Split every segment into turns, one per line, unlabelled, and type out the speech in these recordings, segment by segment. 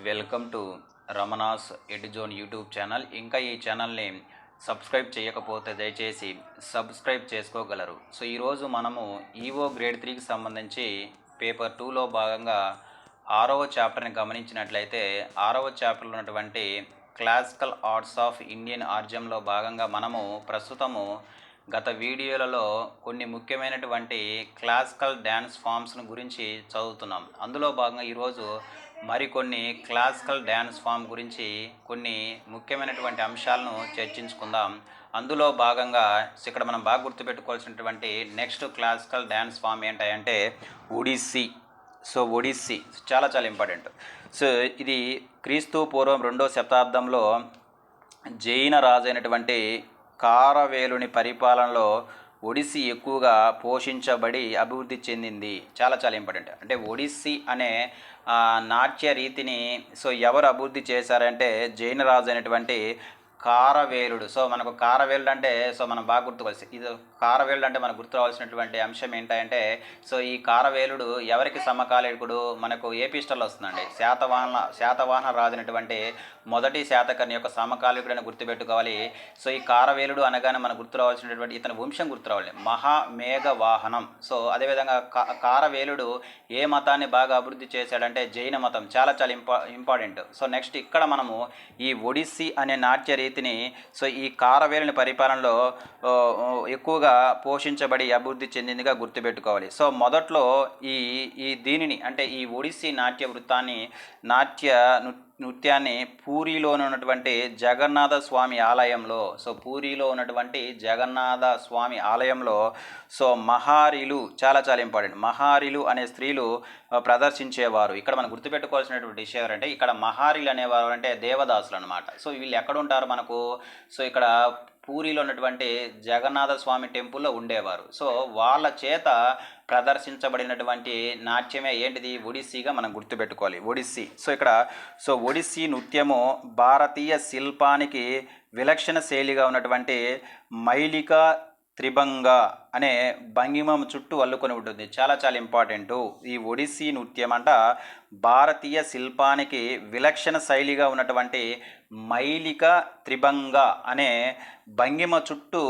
Welcome to Ramana's Edzone YouTube channel. ఇంకా ఈ ఛానల్ని సబ్స్క్రైబ్ చేయకపోతే దయచేసి సబ్స్క్రైబ్ చేసుకోగలరు. సో ఈరోజు మనము ఈవో గ్రేడ్ 3కి సంబంధించి పేపర్ 2లో భాగంగా 6వ చాప్టర్ని గమనించినట్లయితే 6వ చాప్టర్లో ఉన్నటువంటి క్లాసికల్ ఆర్ట్స్ ఆఫ్ ఇండియన్ ఆర్జంలో భాగంగా మనము ప్రస్తుతము గత వీడియోలలో కొన్ని ముఖ్యమైనటువంటి క్లాసికల్ డ్యాన్స్ ఫామ్స్ను గురించి చదువుతున్నాం. అందులో భాగంగా ఈరోజు మరికొన్ని క్లాసికల్ డ్యాన్స్ ఫామ్ గురించి కొన్ని ముఖ్యమైనటువంటి అంశాలను చర్చించుకుందాం. అందులో భాగంగా ఇక్కడ మనం బాగా గుర్తుపెట్టుకోవాల్సినటువంటి నెక్స్ట్ క్లాసికల్ డ్యాన్స్ ఫామ్ ఏంటంటే ఒడిస్సీ. సో ఒడిస్సీ చాలా చాలా ఇంపార్టెంట్. సో ఇది క్రీస్తు పూర్వం 2వ శతాబ్దంలో జైన రాజు అయినటువంటి కారవేలుని పరిపాలనలో ఒడిస్సీ ఎక్కువగా పోషించబడి అభివృద్ధి చెందింది. చాలా చాలా ఇంపార్టెంట్. అంటే ఒడిస్సీ అనే నాట్య రీతిని ఎవరు అభివృద్ధి చేశారంటే జైన రాజు అయినటువంటి కారవేలుడు. సో మనకు కారవేలుడు అంటే మనం బాగా గుర్తుకోవాలి. ఇది కారవేలుడు అంటే మనకు గుర్తురావాల్సినటువంటి అంశం ఏంటంటే ఈ కారవేలుడు ఎవరికి సమకాలీకుడు? మనకు ఏపీస్టర్లో వస్తుందండి. శాతవాహన రాజు అయినటువంటి మొదటి శాతకర్ణి యొక్క సమకాలీకుడని గుర్తుపెట్టుకోవాలి. ఈ కారవేలుడు అనగానే మనకు గుర్తురావాల్సినటువంటి ఇతని వంశం గుర్తురావాలి, మహామేఘవాహనం. అదేవిధంగా కారవేలుడు ఏ మతాన్ని బాగా అభివృద్ధి చేశాడంటే జైన మతం. చాలా చాలా ఇంపార్టెంట్. నెక్స్ట్ ఇక్కడ మనము ఈ ఒడిస్సీ అనే నాట్య రీతిని ఈ కారవేలుని పరిపాలనలో ఎక్కువగా పోషించబడి అభివృద్ధి చెందిందిగా గుర్తుపెట్టుకోవాలి. మొదట్లో ఈ దీనిని అంటే ఈ ఒడిస్సీ నాట్య వృత్తాన్ని నృత్యాన్ని పూరిలో ఉన్నటువంటి జగన్నాథ స్వామి ఆలయంలో పూరిలో ఉన్నటువంటి జగన్నాథ స్వామి ఆలయంలో మహారీలు చాలా చాలా ఇంపార్టెంట్. మహారీలు అనే స్త్రీలు ప్రదర్శించేవారు. ఇక్కడ మనం గుర్తుపెట్టుకోవాల్సినటువంటి విషయం అంటే ఇక్కడ మహారీలు అనేవారు అంటే దేవదాసులు అనమాట. వీళ్ళు ఎక్కడ ఉంటారు మనకు? ఇక్కడ పూరిలో ఉన్నటువంటి జగన్నాథ స్వామి టెంపుల్లో ఉండేవారు. వాళ్ళ చేత ప్రదర్శించబడినటువంటి నాట్యమే ఏంటిది? ఒడిస్సీగా మనం గుర్తుపెట్టుకోవాలి. ఒడిస్సీ. ఇక్కడ ఒడిస్సీ నృత్యము భారతీయ శిల్పానికి విలక్షణ శైలిగా ఉన్నటువంటి మైలిక త్రిభంగ అనే భంగిమ చుట్టూ అల్లుకొని ఉంటుంది. చాలా చాలా ఇంపార్టెంటు. ఈ ఒడిస్సీ నృత్యం అంట భారతీయ శిల్పానికి విలక్షణ శైలిగా ఉన్నటువంటి మైలిక త్రిభంగ అనే భంగిమ చుట్టూ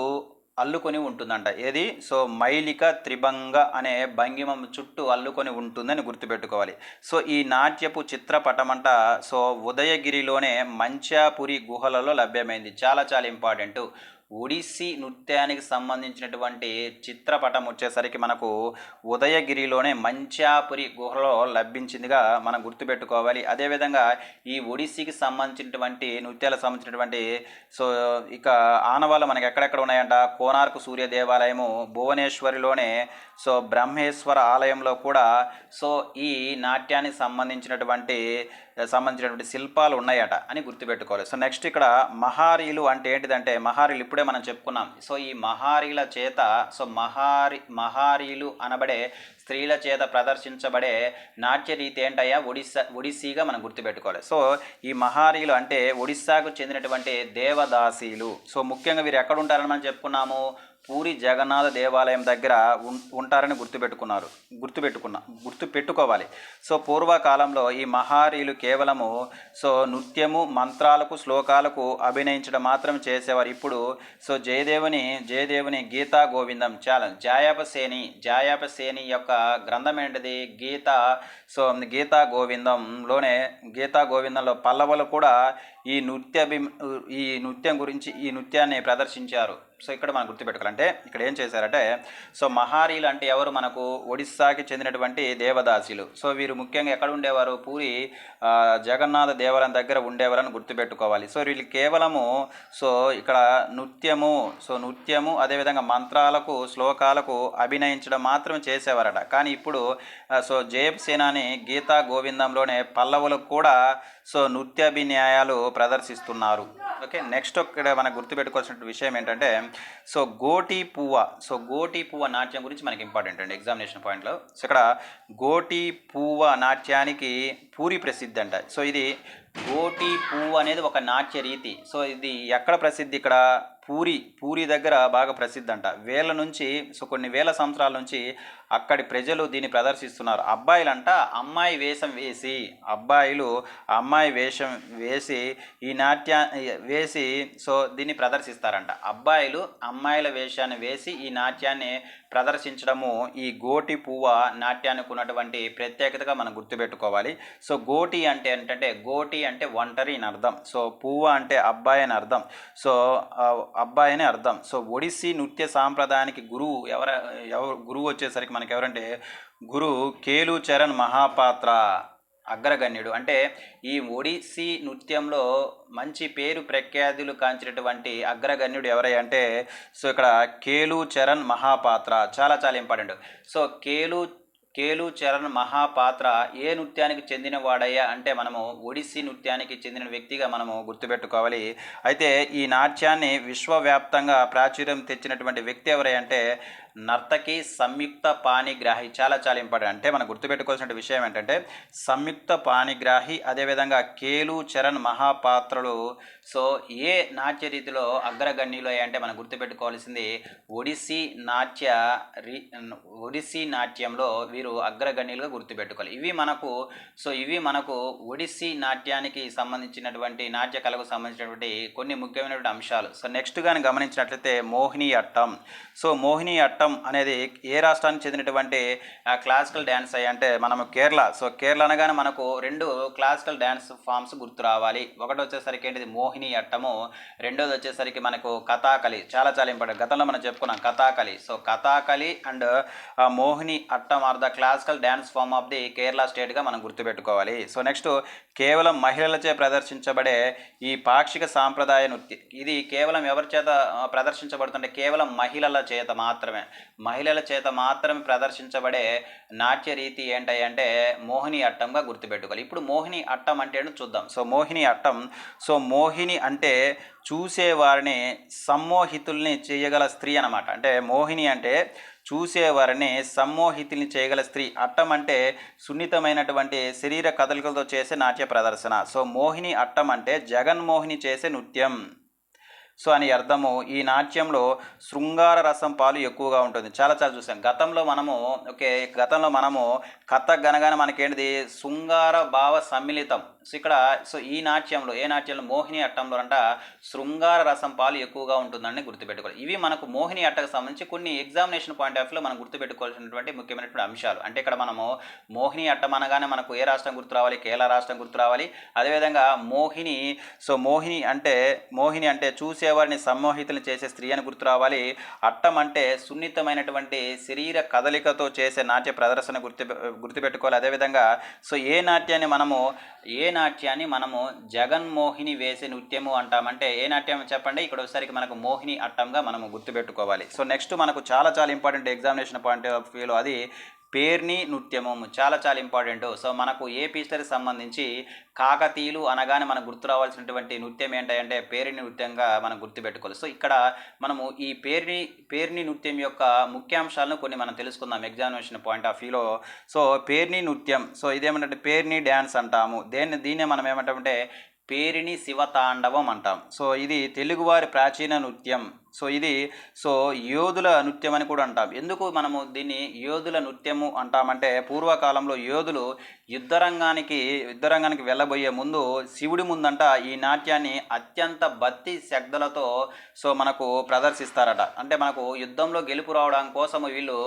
అల్లుకొని ఉంటుందంట. ఏది? మైలిక త్రిభంగ అనే భంగిమ చుట్టూ అల్లుకొని ఉంటుందని గుర్తుపెట్టుకోవాలి. ఈ నాట్యపు చిత్రపటం అంట ఉదయగిరిలోనే మంచాపురి గుహలలో లభ్యమైంది. చాలా చాలా ఇంపార్టెంటు. ఒడిస్సీ నృత్యానికి సంబంధించినటువంటి చిత్రపటం వచ్చేసరికి మనకు ఉదయగిరిలోనే మంచాపురి గుహలో లభించిందిగా మనం గుర్తుపెట్టుకోవాలి. అదేవిధంగా ఈ ఒడిస్సీకి సంబంధించినటువంటి నృత్యాలకు సంబంధించినటువంటి ఇక ఆనవాళ్ళు మనకి ఎక్కడెక్కడ ఉన్నాయంట? కోనార్క్ సూర్య దేవాలయము, భువనేశ్వరిలోనే బ్రహ్మేశ్వర ఆలయంలో కూడా ఈ నాట్యానికి సంబంధించినటువంటి శిల్పాలు ఉన్నాయట అని గుర్తుపెట్టుకోవాలి. నెక్స్ట్ ఇక్కడ మహారీలు అంటే ఏంటిదంటే మహారీలు ఇప్పుడే మనం చెప్పుకున్నాం. ఈ మహారీల చేత మహారీలు అనబడే స్త్రీల చేత ప్రదర్శించబడే నాట్య రీతి ఏంటయ్యా? ఒడిస్సీగా మనం గుర్తుపెట్టుకోవాలి. ఈ మహారీలు అంటే ఒడిస్సాకు చెందినటువంటి దేవదాసీలు. ముఖ్యంగా వీరు ఎక్కడ ఉంటారని మనం చెప్పుకున్నాము? పూరి జగన్నాథ దేవాలయం దగ్గర ఉంటారని గుర్తుపెట్టుకోవాలి. పూర్వకాలంలో ఈ మహారీలు కేవలము నృత్యము, మంత్రాలకు, శ్లోకాలకు అభినయించడం మాత్రం చేసేవారు. ఇప్పుడు జయదేవుని గీతా గోవిందం జాయాపసేని యొక్క గ్రంథం ఏంటిది? గీతా గోవిందంలో పల్లవులు కూడా ఈ నృత్యం గురించి ఈ నృత్యాన్ని ప్రదర్శించారు. ఇక్కడ మనం గుర్తుపెట్టుకోవాలంటే ఇక్కడ ఏం చేశారంటే మహారీలు అంటే ఎవరు? మనకు ఒడిస్సాకి చెందినటువంటి దేవదాసీలు. వీరు ముఖ్యంగా ఎక్కడ ఉండేవారు? పూరి జగన్నాథ దేవాలయం దగ్గర ఉండేవారని గుర్తుపెట్టుకోవాలి. వీళ్ళు కేవలము ఇక్కడ నృత్యము అదేవిధంగా మంత్రాలకు, శ్లోకాలకు అభినయించడం మాత్రం చేసేవారట. కానీ ఇప్పుడు జయసేనాని గీతా గోవిందంలోనే పల్లవులకు కూడా నృత్యాభినయాలు ప్రదర్శిస్తున్నారు. ఓకే. నెక్స్ట్ ఇక్కడ మనకు గుర్తుపెట్టుకోవాల్సిన విషయం ఏంటంటే గోటి పువ్వ నాట్యం గురించి మనకి ఇంపార్టెంట్ అండి ఎగ్జామినేషన్ పాయింట్లో. ఇక్కడ గోటి పువ్వ నాట్యానికి పూరి ప్రసిద్ధి అంట. ఇది గోటి పువ్వు అనేది ఒక నాట్య రీతి. సో ఇది ఎక్కడ ప్రసిద్ధి? ఇక్కడ పూరి దగ్గర బాగా ప్రసిద్ధి అంట. వేల నుంచి, సో కొన్ని వేల సంవత్సరాల నుంచి అక్కడి ప్రజలు దీన్ని ప్రదర్శిస్తున్నారు. అబ్బాయిలంట అమ్మాయి వేషం వేసి, అబ్బాయిలు అమ్మాయి వేషం వేసి ఈ వేసి సో దీన్ని ప్రదర్శిస్తారంట. అబ్బాయిలు అమ్మాయిల వేషాన్ని వేసి ఈ నాట్యాన్ని ప్రదర్శించడము ఈ గోటి పువ్వ నాట్యానికి ఉన్నటువంటి ప్రత్యేకతగా మనం గుర్తుపెట్టుకోవాలి. సో గోటి అంటే ఏంటంటే, గోటి అంటే ఒంటరి అని అర్థం. సో పువ్వ అంటే అబ్బాయి అని అర్థం. సో అబ్బాయి అని అర్థం. సో ఒడిస్సీ నృత్య సాంప్రదాయానికి గురువు వచ్చేసరికి మనకి ఎవరంటే గురువు కేలుచరణ్ మహాపాత్ర, అగ్రగణ్యుడు. అంటే ఈ ఒడిస్సీ నృత్యంలో మంచి పేరు ప్రఖ్యాతులు కాంచినటువంటి అగ్రగణ్యుడు ఎవరై అంటే, సో ఇక్కడ కేలుచరణ్ మహాపాత్ర చాలా చాలా ఇంపార్టెంట్. సో కేలుచరణ్ మహాపాత్ర ఏ నృత్యానికి చెందిన వాడయ్యా అంటే, మనము ఒడిస్సీ నృత్యానికి చెందిన వ్యక్తిగా మనము గుర్తుపెట్టుకోవాలి. అయితే ఈ నాట్యాన్ని విశ్వవ్యాప్తంగా ప్రాచుర్యం తెచ్చినటువంటి వ్యక్తి ఎవరై అంటే నర్తకి సంయుక్త పాణిగ్రాహి. చాలా చాలా ఇంపార్టెంట్. అంటే మనం గుర్తుపెట్టుకోవాల్సిన విషయం ఏంటంటే సంయుక్త పాణిగ్రాహి, అదేవిధంగా కేలుచరణ్ మహాపాత్రలు. సో ఏ నాట్య రీతిలో అగ్రగణ్యులు అంటే మనం గుర్తుపెట్టుకోవాల్సింది ఒడిస్సీ నాట్యంలో వీరు అగ్రగణ్యులుగా గుర్తుపెట్టుకోవాలి. ఇవి మనకు ఒడిస్సీ నాట్యానికి సంబంధించినటువంటి నాట్య కళకు సంబంధించినటువంటి కొన్ని ముఖ్యమైనటువంటి అంశాలు. సో నెక్స్ట్ కానీ గమనించినట్లయితే మోహిని అట్టం. సో మోహిని అట్టం అనేది ఏ రాష్ట్రానికి చెందినటువంటి క్లాసికల్ డ్యాన్స్ అంటే మనము కేరళ. సో కేరళ అనగానే మనకు రెండు క్లాసికల్ డ్యాన్స్ ఫామ్స్ గుర్తు రావాలి. ఒకటి వచ్చేసరికి ఏంటిది మోహిని అట్టము, రెండోది వచ్చేసరికి మనకు కథాకళి. చాలా చాలా ఇంపార్టెంట్. గతంలో మనం చెప్పుకున్నాం Kathakali. So Kathakali and Mohini Attam are the classical dance form of the Kerala స్టేట్గా మనం గుర్తుపెట్టుకోవాలి. సో నెక్స్ట్ కేవలం మహిళలచే ప్రదర్శించబడే ఈ పాక్షిక సాంప్రదాయ నృత్యం. ఇది కేవలం ఎవరి చేత ప్రదర్శించబడుతుంటే కేవలం మహిళల చేత మాత్రమే ప్రదర్శించబడే నాట్య రీతి ఏంటంటే మోహిని అట్టంగా గుర్తుపెట్టుకోవాలి. ఇప్పుడు మోహిని అట్టం అంటే చూద్దాం. సో మోహిని అట్టం, సో మోహిని అంటే చూసేవారిని సమ్మోహితుల్ని చేయగల స్త్రీ అనమాట. అంటే మోహిని అంటే చూసేవారిని సమ్మోహితుల్ని చేయగల స్త్రీ. అట్టం అంటే సున్నితమైనటువంటి శరీర కదలికలతో చేసే నాట్య ప్రదర్శన. సో మోహిని అట్టం అంటే జగన్మోహిని చేసే నృత్యం సో అని అర్థము. ఈ నాట్యంలో శృంగార రసం పాలు ఎక్కువగా ఉంటుంది. చాలా చాలా చూసాం గతంలో మనము కథక్ గనగానే మనకేంటిది శృంగార భావ సమ్మిళితం. సో ఇక్కడ ఈ నాట్యంలో మోహిని అట్టంలో అంట శృంగార రసం పాలు ఎక్కువగా ఉంటుందని గుర్తుపెట్టుకోవాలి. ఇవి మనకు మోహిని అట్టకు సంబంధించి కొన్ని ఎగ్జామినేషన్ పాయింట్ ఆఫ్ వ్యూలో మనం గుర్తుపెట్టుకోవాల్సినటువంటి ముఖ్యమైనటువంటి అంశాలు. అంటే ఇక్కడ మనము మోహిని అట్టం అనగానే మనకు ఏ రాష్ట్రం గుర్తు రావాలి? కేరళ రాష్ట్రం గుర్తు రావాలి. అదేవిధంగా మోహిని అంటే చూసేవారిని సమ్మోహితులను చేసే స్త్రీ అని గుర్తు రావాలి. అట్టం అంటే సున్నితమైనటువంటి శరీర కదలికతో చేసే నాట్య ప్రదర్శన గుర్తుపెట్టుకోవాలి. అదేవిధంగా ఏ నాట్యాన్ని మనము జగన్మోహిని వేసే నృత్యము అంటామంటే ఏ నాట్యం చెప్పండి? ఇక్కడ వచ్చేసరికి మనకు మోహిని అట్టంగా మనము గుర్తుపెట్టుకోవాలి. సో నెక్స్ట్ మనకు చాలా చాలా ఇంపార్టెంట్ ఎగ్జామినేషన్ పాయింట్ ఆఫ్ వ్యూలో అది పేర్ని నృత్యము. చాలా చాలా ఇంపార్టెంట్. సో మనకు ఏపీ హిస్టరీకి సంబంధించి కాకతీయులు అనగానే మనకు గుర్తు రావాల్సినటువంటి నృత్యం ఏంటంటే పేరిణి నృత్యంగా మనం గుర్తుపెట్టుకోవాలి. సో ఇక్కడ మనము ఈ పేరిణి నృత్యం యొక్క ముఖ్యాంశాలను కొన్ని మనం తెలుసుకుందాం ఎగ్జామినేషన్ పాయింట్ ఆఫ్ వ్యూలో. సో పేరిణి నృత్యం, సో ఇదేమంటే పేరిణి డ్యాన్స్ అంటాము. దీన్నే మనం ఏమంటామంటే పేరిణి శివతాండవం అంటాం. సో ఇది తెలుగువారి ప్రాచీన నృత్యం. సో యోధుల నృత్యం అని కూడా అంటాం. ఎందుకు మనము దీన్ని యోధుల నృత్యము అంటామంటే పూర్వకాలంలో యోధులు యుద్ధరంగానికి వెళ్ళబోయే ముందు శివుడి ముందంట ఈ నాట్యాన్ని అత్యంత భక్తి శ్రద్ధలతో మనకు ప్రదర్శిస్తారట. అంటే మనకు యుద్ధంలో గెలుపు రావడం కోసము వీళ్ళు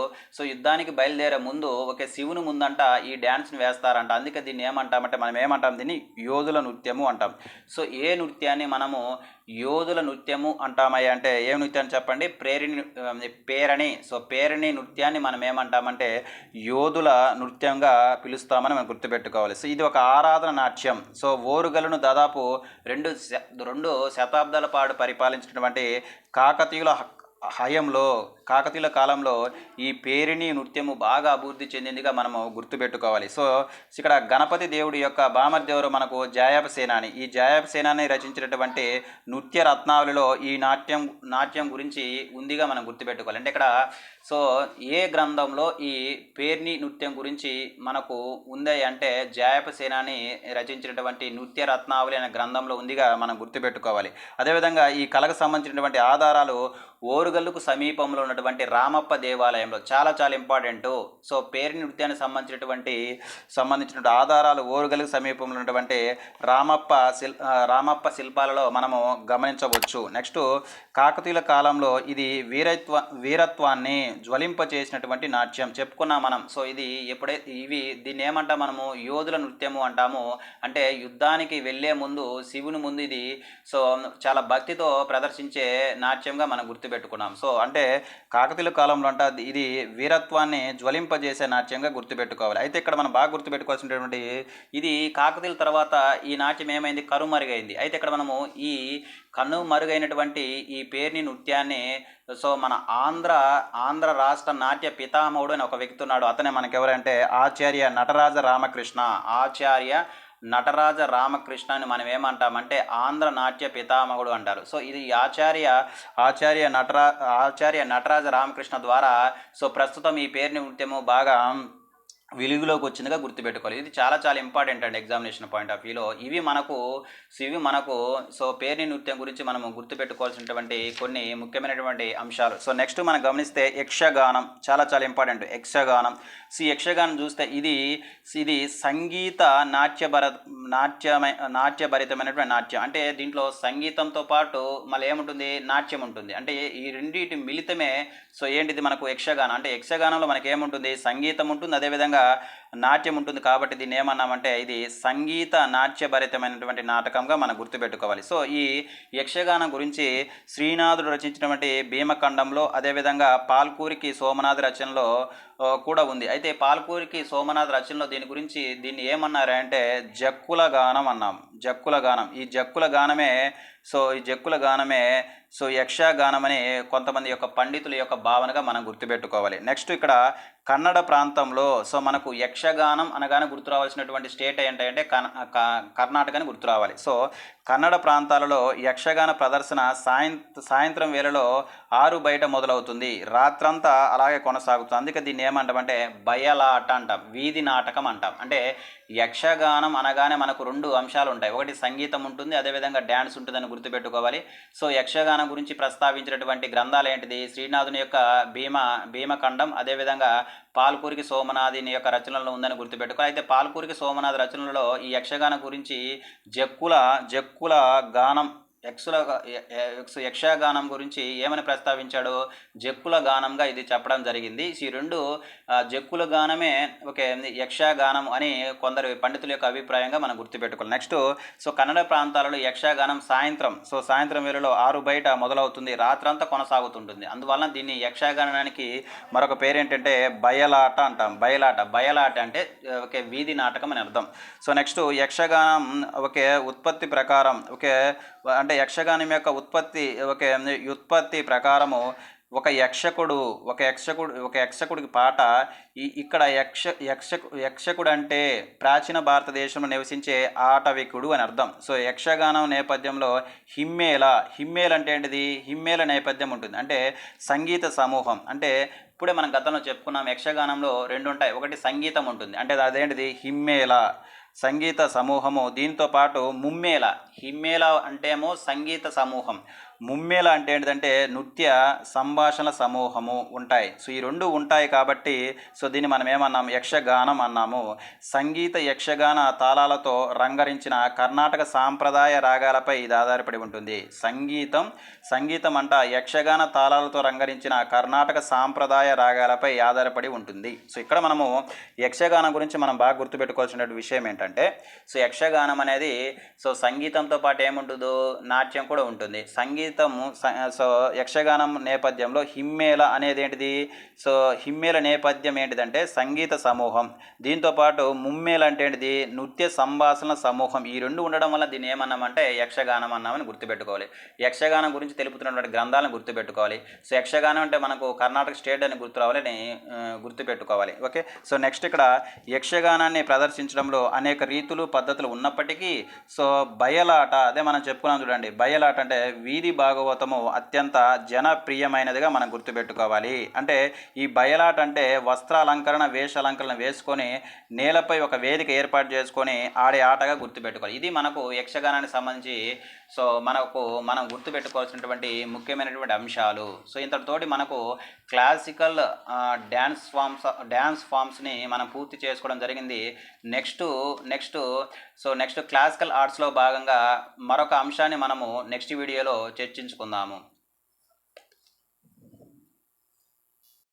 యుద్ధానికి బయలుదేరే ముందు శివుని ముందంట ఈ డ్యాన్స్ని వేస్తారంట. అందుకే దీన్ని ఏమంటామంటే మనం ఏమంటాం? దీన్ని యోధుల నృత్యము అంటాం. సో ఏ నృత్యాన్ని మనము యోధుల నృత్యము అంటామయ్య అంటే ఏ నృత్యాన్ని చెప్పండి? పేరణి నృత్యాన్ని మనం ఏమంటామంటే యోధుల నృత్యంగా పిలుస్తామని మనం గుర్తుపెట్టుకోవాలి. సో ఇది ఒక ఆరాధన నాట్యం. సో ఓరుగలను దాదాపు రెండు శతాబ్దాల పాటు పరిపాలించినటువంటి కాకతీయుల హయంలో కాకతీయుల కాలంలో ఈ పేరిణి నృత్యము బాగా అభివృద్ధి చెందిందిగా మనము గుర్తుపెట్టుకోవాలి. సో ఇక్కడ గణపతి దేవుడి యొక్క బామర్దేవరు మనకు జాయాప సేనాని. ఈ జాయాప సేనాని రచించినటువంటి నృత్య రత్నావళిలో ఈ నాట్యం గురించి ఉందిగా మనం గుర్తుపెట్టుకోవాలి. అంటే ఇక్కడ సో ఏ గ్రంథంలో ఈ పేర్ని నృత్యం గురించి మనకు ఉంది అంటే జాయప సేనాని రచించినటువంటి నృత్య రత్నావళి అనే గ్రంథంలో ఉందిగా మనం గుర్తుపెట్టుకోవాలి. అదేవిధంగా ఈ కళకు సంబంధించినటువంటి ఆధారాలు ఓరుగల్లుకు సమీపంలో ఉన్నటువంటి రామప్ప దేవాలయంలో చాలా చాలా ఇంపార్టెంట్. సో పేర్ని నృత్యానికి సంబంధించినటువంటి ఆధారాలు ఓరుగల్లుకు సమీపంలో ఉన్నటువంటి రామప్ప శిల్పాలలో మనము గమనించవచ్చు. నెక్స్ట్ కాకతీయుల కాలంలో ఇది వీరత్వాన్ని జ్వలింపచేసినటువంటి నాట్యం చెప్పుకున్నాం మనం. సో ఇది దీన్ని ఏమంటాం మనము యోధుల నృత్యము అంటాము. అంటే యుద్ధానికి వెళ్ళే ముందు శివుని ముందు ఇది సో చాలా భక్తితో ప్రదర్శించే నాట్యంగా మనం గుర్తుపెట్టుకున్నాం. సో అంటే కాకతీయుల కాలంలో అంట ఇది వీరత్వాన్ని జ్వలింపజేసే నాట్యంగా గుర్తుపెట్టుకోవాలి. అయితే ఇక్కడ మనం బాగా గుర్తుపెట్టుకోవాల్సినటువంటి ఇది కాకతీయుల తర్వాత ఈ నాట్యం ఏమైంది, కనుమరుగైంది. అయితే ఇక్కడ మనము ఈ కనుమరుగైనటువంటి ఈ పేర్ని నృత్యాన్ని సో మన ఆంధ్ర రాష్ట్ర నాట్య పితామహుడు అని ఒక వ్యక్తి ఉన్నాడు. అతనే మనకెవరంటే ఆచార్య నటరాజ రామకృష్ణ అని మనం ఏమంటామంటే ఆంధ్ర నాట్య పితామహుడు అంటారు. సో ఇది ఆచార్య నటరాజ రామకృష్ణ ద్వారా సో ప్రస్తుతం ఈ పేరుని నృత్యము బాగా వెలుగులోకి వచ్చిందిగా గుర్తుపెట్టుకోవాలి. ఇది చాలా చాలా ఇంపార్టెంట్ అండి ఎగ్జామినేషన్ పాయింట్ ఆఫ్ వ్యూలో. ఇవి మనకు సో పేర్ని నృత్యం గురించి మనము గుర్తుపెట్టుకోవాల్సినటువంటి కొన్ని ముఖ్యమైనటువంటి అంశాలు. సో నెక్స్ట్ మనం గమనిస్తే యక్షగానం చాలా చాలా ఇంపార్టెంట్. యక్షగానం చూస్తే ఇది సంగీత నాట్యభరితమైనటువంటి నాట్యం. అంటే దీంట్లో సంగీతంతో పాటు మళ్ళీ ఏముంటుంది, నాట్యం ఉంటుంది. అంటే ఈ రెండింటి మిళితమే సో ఏంటిది మనకు యక్షగానం. అంటే యక్షగానంలో మనకి ఏముంటుంది, సంగీతం ఉంటుంది, అదేవిధంగా నాట్యం ఉంటుంది. కాబట్టి దీన్ని ఏమన్నామంటే ఇది సంగీత నాట్యభరితమైనటువంటి నాటకంగా మనం గుర్తుపెట్టుకోవాలి. సో ఈ యక్షగానం గురించి శ్రీనాథుడు రచించినటువంటి భీమఖండంలో అదేవిధంగా పాల్కూరికి సోమనాథ్ రచనలో కూడా ఉంది. అయితే పాల్కూరికి సోమనాథ్ రచనలో దీన్ని ఏమన్నారంటే జక్కుల గానం అన్నాం. ఈ జక్కుల గానమే సో యక్షగానమని కొంతమంది యొక్క పండితుల యొక్క భావనగా మనం గుర్తుపెట్టుకోవాలి. నెక్స్ట్ ఇక్కడ కన్నడ ప్రాంతంలో సో మనకు యక్షగానం అనగానే గుర్తు రావాల్సినటువంటి స్టేట్ ఏంటంటే కర్ణాటకని గుర్తు రావాలి. సో కన్నడ ప్రాంతాలలో యక్షగాన ప్రదర్శన సాయంత్రం వేళలో 6 బయట మొదలవుతుంది, రాత్రంతా అలాగే కొనసాగుతుంది. అందుకే దీన్ని ఏమంటామంటే బయలాట అంటాం, వీధి నాటకం అంటాం. అంటే యక్షగానం అనగానే మనకు 2 అంశాలు ఉంటాయి. ఒకటి సంగీతం ఉంటుంది, అదేవిధంగా డ్యాన్స్ ఉంటుందని గుర్తుపెట్టుకోవాలి. సో యక్షగానం గురించి ప్రస్తావించినటువంటి గ్రంథాలు ఏంటిది, శ్రీనాథుని యొక్క భీమఖండం, అదేవిధంగా పాల్కూరికి సోమనాథుని యొక్క రచనలో ఉందని గుర్తుపెట్టుకోవాలి. అయితే పాల్కూరికి సోమనాథ్ రచనలలో ఈ యక్షగానం గురించి జక్కుల గానం యక్షగానం గురించి ఏమని ప్రస్తావించాడు, జక్కుల గానంగా ఇది చెప్పడం జరిగింది. ఈ 2 జక్కుల గానమే ఓకే యక్షగానం అని కొందరు పండితుల యొక్క అభిప్రాయంగా మనం గుర్తుపెట్టుకోవాలి. నెక్స్ట్ సో కన్నడ ప్రాంతాలలో యక్షగానం సాయంత్రం వేళలో 6 బయట మొదలవుతుంది, రాత్రంతా కొనసాగుతుంటుంది. అందువలన దీన్ని యక్షగానానికి మరొక పేరు ఏంటంటే బయలాట అంటాం. బయలాట అంటే ఓకే వీధి నాటకం అని అర్థం. సో నెక్స్ట్ యక్షగానం ఉత్పత్తి ప్రకారం అంటే యక్షగానం యొక్క ఉత్పత్తి ప్రకారము ఒక యక్షకుడికి పాట. ఇక్కడ యక్షకుడు అంటే ప్రాచీన భారతదేశంలో నివసించే ఆటవికుడు అని అర్థం. సో యక్షగానం నేపథ్యంలో హిమ్మేళ అంటే ఏంటిది, హిమ్మేళ నేపథ్యం ఉంటుంది. అంటే సంగీత సమూహం. అంటే ఇప్పుడే మనం గతంలో చెప్పుకున్నాం యక్షగానంలో 2 ఉంటాయి. ఒకటి సంగీతం ఉంటుంది, అంటే అదేంటిది హిమ్మేళ సంగీత సమూహము. దీంతో పాటు హిమ్మేళ అంటేమో సంగీత సమూహం, ముమ్మేళ అంటే ఏంటంటే నృత్య సంభాషణ సమూహము ఉంటాయి. సో ఈ 2 ఉంటాయి కాబట్టి సో దీన్ని మనం ఏమన్నాం, యక్షగానం అన్నాము. సంగీత యక్షగాన తాళాలతో రంగరించిన కర్ణాటక సాంప్రదాయ రాగాలపై ఇది ఆధారపడి ఉంటుంది. సంగీతం అంట యక్షగాన తాళాలతో రంగరించిన కర్ణాటక సాంప్రదాయ రాగాలపై ఆధారపడి ఉంటుంది. సో ఇక్కడ మనము యక్షగానం గురించి మనం బాగా గుర్తుపెట్టుకోవాల్సిన విషయం ఏంటంటే సో యక్షగానం అనేది సో సంగీతంతో పాటు ఏముంటుందో నాట్యం కూడా ఉంటుంది. సంగీతము సో యక్షగానం నేపథ్యంలో హిమ్మేళ అనేది ఏంటిది? సో హిమ్మేళ నేపథ్యం ఏంటిదంటే సంగీత సమూహం. దీంతోపాటు ముమ్మేళ అంటే ఏంటిది? నృత్య సంభాషణ సమూహం. ఈ రెండు ఉండడం వల్ల దీన్ని ఏమన్నామంటే యక్షగానం అన్నామని గుర్తుపెట్టుకోవాలి. యక్షగానం గురించి తెలుపుతున్నటువంటి గ్రంథాలను గుర్తుపెట్టుకోవాలి. సో యక్షగానం అంటే మనకు కర్ణాటక స్టేట్ అని గుర్తు రావాలని గుర్తుపెట్టుకోవాలి. ఓకే, సో నెక్స్ట్ ఇక్కడ యక్షగానాన్ని ప్రదర్శించడంలో అనేక రీతులు పద్ధతులు ఉన్నప్పటికీ సో బయలాట, అదే మనం చెప్పుకున్నాం చూడండి, బయలాట అంటే వీధి భాగవతము అత్యంత జనప్రియమైనదిగా మనం గుర్తుపెట్టుకోవాలి. అంటే ఈ బయలాట అంటే వస్త్రాలంకరణ వేషాలంకరణ వేసుకొని నేలపై ఒక వేదిక ఏర్పాటు చేసుకొని ఆడే ఆటగా గుర్తుపెట్టుకోవాలి. ఇది మనకు యక్షగానానికి సంబంధించి సో మనం గుర్తుపెట్టుకోవాల్సినటువంటి ముఖ్యమైనటువంటి అంశాలు. సో ఇంతటితోటి మనకు క్లాసికల్ డ్యాన్స్ ఫామ్స్ని మనం పూర్తి చేసుకోవడం జరిగింది. నెక్స్ట్ క్లాసికల్ ఆర్ట్స్లో భాగంగా మరొక అంశాన్ని మనము నెక్స్ట్ వీడియోలో చర్చించుకుందాము.